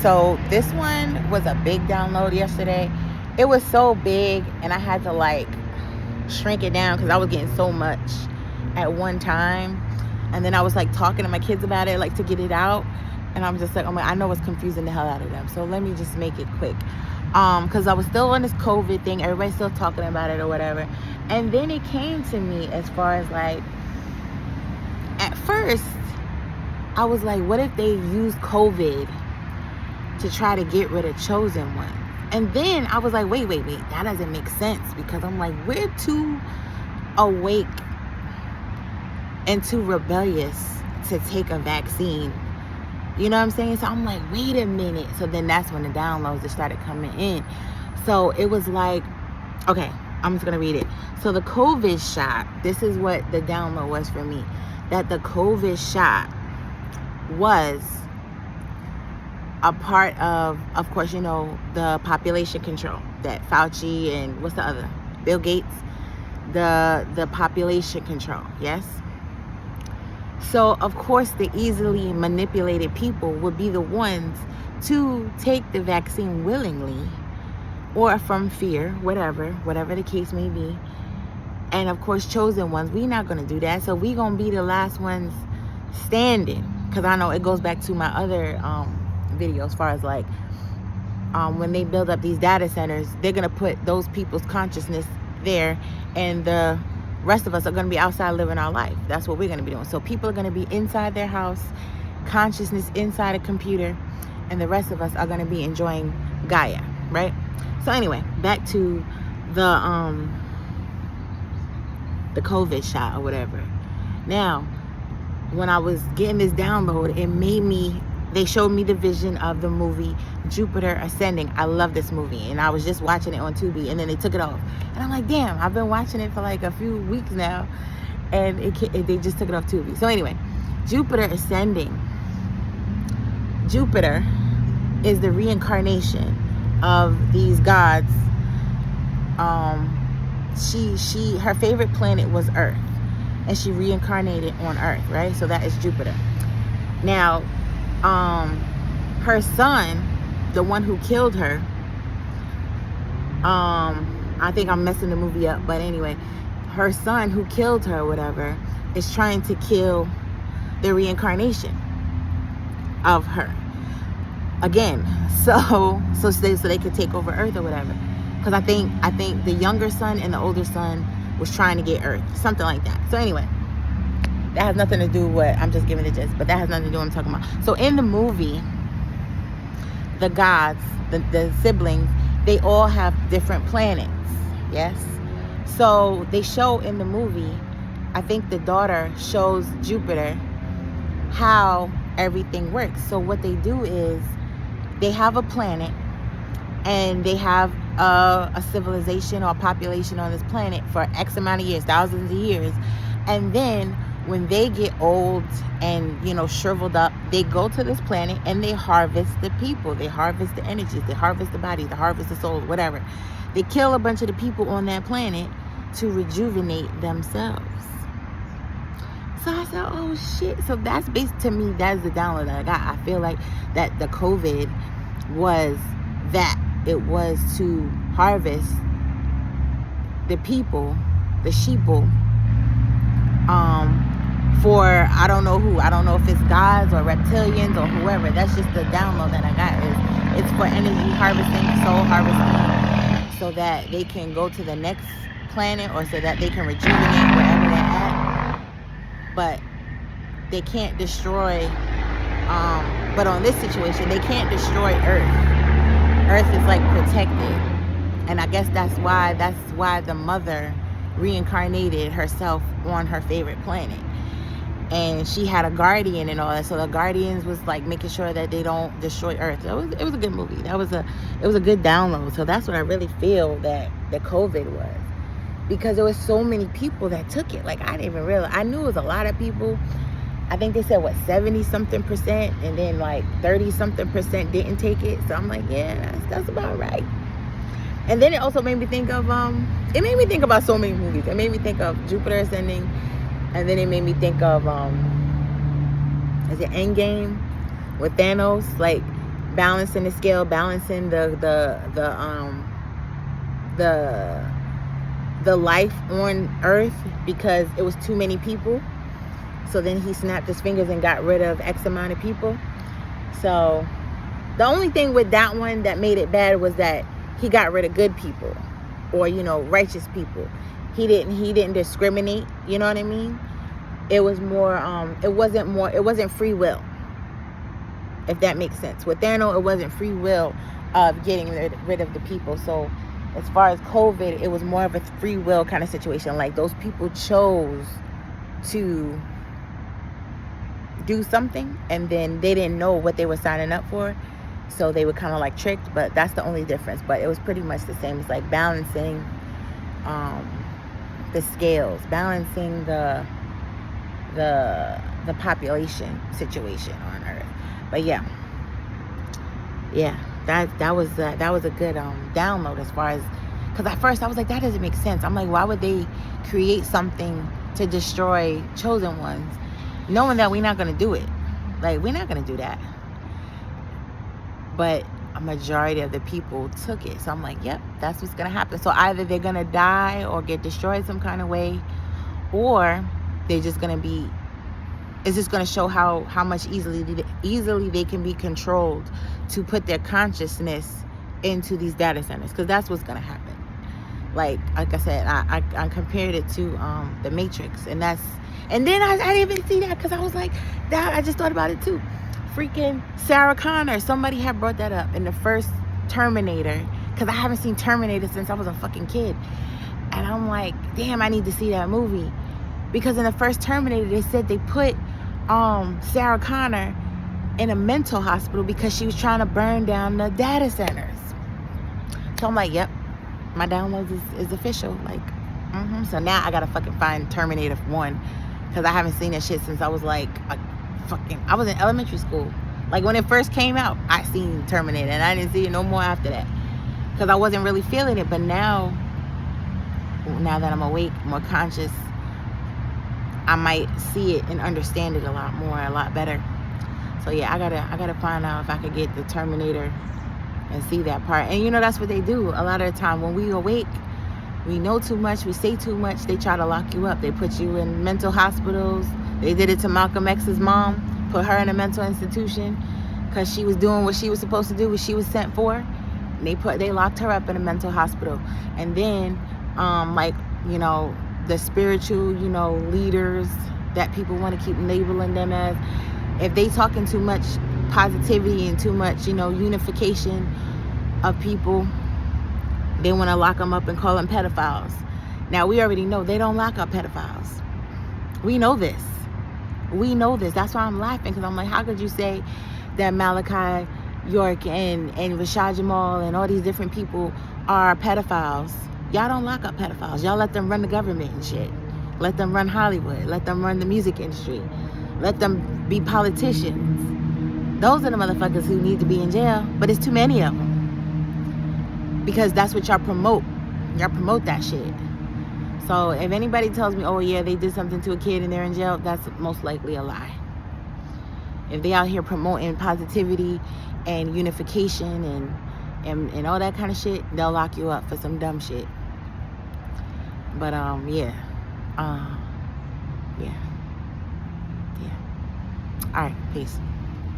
So this one was a big download yesterday. It was so big, and I had to like shrink it down because I was getting so much at one time. And then I was like talking to my kids about it, like to get it out. And I'm just like, oh my, I know it's confusing the hell out of them. So let me just make it quick. Because I was still on this COVID thing. Everybody's still talking about it or whatever. And then it came to me as far as like, at first, I was like, what if they use COVID to try to get rid of chosen ones? And then I was like, wait, that doesn't make sense, because I'm like, we're too awake and too rebellious to take a vaccine. You know what I'm saying? So I'm like, wait a minute. So then that's when the downloads just started coming in. So it was like, okay, I'm just going to read it. So the COVID shot, this is what the download was for me. That the COVID shot was a part of course, you know, the population control that Fauci and what's the other? Bill Gates, the population control, yes? So, of course, the easily manipulated people would be the ones to take the vaccine willingly or from fear, whatever the case may be. And, of course, chosen ones, we're not going to do that. So we're going to be the last ones standing. Because I know it goes back to my other video as far as like when they build up these data centers, they're going to put those people's consciousness there, and the rest of us are going to be outside living our life. That's what we're going to be doing. So people are going to be inside their house, consciousness inside a computer, and the rest of us are going to be enjoying Gaia, right? So anyway, back to the COVID shot or whatever. Now, when I was getting this download, they showed me the vision of the movie Jupiter Ascending. I love this movie, and I was just watching it on Tubi, and then they took it off. And I'm like, damn, I've been watching it for like a few weeks now, and they just took it off Tubi. So anyway, Jupiter Ascending. Jupiter is the reincarnation of these gods. Her favorite planet was Earth, and she reincarnated on Earth, right? So that is Jupiter. Now, her son, the one who killed her, I think I'm messing the movie up, but anyway, her son who killed her or whatever is trying to kill the reincarnation of her again, so they could take over Earth or whatever. Because I think the younger son and the older son was trying to get Earth, something like that. So anyway, that has nothing to do with what I'm just giving the gist, but that has nothing to do with what I'm talking about. So in the movie, the gods, the siblings, they all have different planets, yes? So they show in the movie, I think the daughter shows Jupiter how everything works. So what they do is they have a planet, and they have a civilization or a population on this planet for X amount of years, thousands of years. And then when they get old and, you know, shriveled up, they go to this planet and they harvest the people. They harvest the energies. They harvest the bodies. They harvest the souls, whatever. They kill a bunch of the people on that planet to rejuvenate themselves. So I said, oh, shit. So that's to me, that's the download that I got. I feel like that the COVID was that. It was to harvest the people, the sheeple, for I don't know who. I don't know if it's gods or reptilians or whoever. That's just the download that I got. It's for energy harvesting, soul harvesting, so that they can go to the next planet, or so that they can rejuvenate wherever they're at. But they can't destroy, but on this situation, they can't destroy Earth. Earth is like protected. And I guess that's why the mother reincarnated herself on her favorite planet. And she had a guardian and all that. So the guardians was like making sure that they don't destroy Earth. It was a good movie. It was a good download. So that's what I really feel that the COVID was. Because there was so many people that took it. Like, I didn't even realize. I knew it was a lot of people. I think they said, 70-something%, and then like 30-something% didn't take it. So I'm like, yeah, that's about right. And then it also made me think of, it made me think about so many movies. It made me think of Jupiter Ascending, and then it made me think of, is it Endgame with Thanos? Like, balancing the scale, balancing the life on Earth, because it was too many people. So then he snapped his fingers and got rid of X amount of people. So the only thing with that one that made it bad was that he got rid of good people, or, you know, righteous people. He didn't discriminate, you know what I mean? It was more it wasn't free will, if that makes sense. With Thanos, it wasn't free will of getting rid of the people. So as far as COVID, it was more of a free will kind of situation. Like, those people chose to do something, and then they didn't know what they were signing up for, so they were kind of like tricked. But that's the only difference. But it was pretty much the same. It's like balancing the scales, balancing the population situation on Earth. But yeah, that was a good download, as far as, because at first I was like, that doesn't make sense. I'm like, why would they create something to destroy chosen ones, knowing that we're not going to do it? Like, we're not going to do that. But a majority of the people took it. So I'm like, yep, that's what's going to happen. So either they're going to die or get destroyed some kind of way, or they're just going to be, it's just going to show how much easily they can be controlled to put their consciousness into these data centers, because that's what's going to happen. Like I said, I compared it to the Matrix, and then I didn't even see that, because I was like, that, I just thought about it too. Freaking Sarah Connor, somebody had brought that up in the first Terminator, because I haven't seen Terminator since I was a fucking kid, and I'm like, damn, I need to see that movie, because in the first Terminator, they said they put Sarah Connor in a mental hospital because she was trying to burn down the data centers. So I'm like, yep, my download is official. Like, so now I gotta fucking find Terminator 1, because I haven't seen that shit since I was like I was in elementary school. Like, when it first came out, I seen Terminator, and I didn't see it no more after that, because I wasn't really feeling it. But now that I'm awake, more conscious, I might see it and understand it a lot more, a lot better. So yeah, I gotta find out if I could get the Terminator and see that part. And you know, that's what they do a lot of the time. When we awake, we know too much, we say too much, they try to lock you up. They put you in mental hospitals. They did it to Malcolm X's mom, put her in a mental institution because she was doing what she was supposed to do, what she was sent for. And they locked her up in a mental hospital. And then like, you know, the spiritual, you know, leaders that people want to keep labeling them as, if they talking too much positivity and too much, you know, unification of people, they want to lock them up and call them pedophiles. Now, we already know they don't lock up pedophiles. We know this. That's why I'm laughing, because I'm like, how could you say that Malachi York and Rashad Jamal and all these different people are pedophiles? Y'all don't lock up pedophiles. Y'all let them run the government and shit. Let them run Hollywood. Let them run the music industry. Let them be politicians. Those are the motherfuckers who need to be in jail, but it's too many of them, because that's what y'all promote. Y'all promote that shit. So if anybody tells me, oh yeah, they did something to a kid and they're in jail, that's most likely a lie. If they out here promoting positivity and unification and all that kind of shit, they'll lock you up for some dumb shit. But yeah. All right, peace.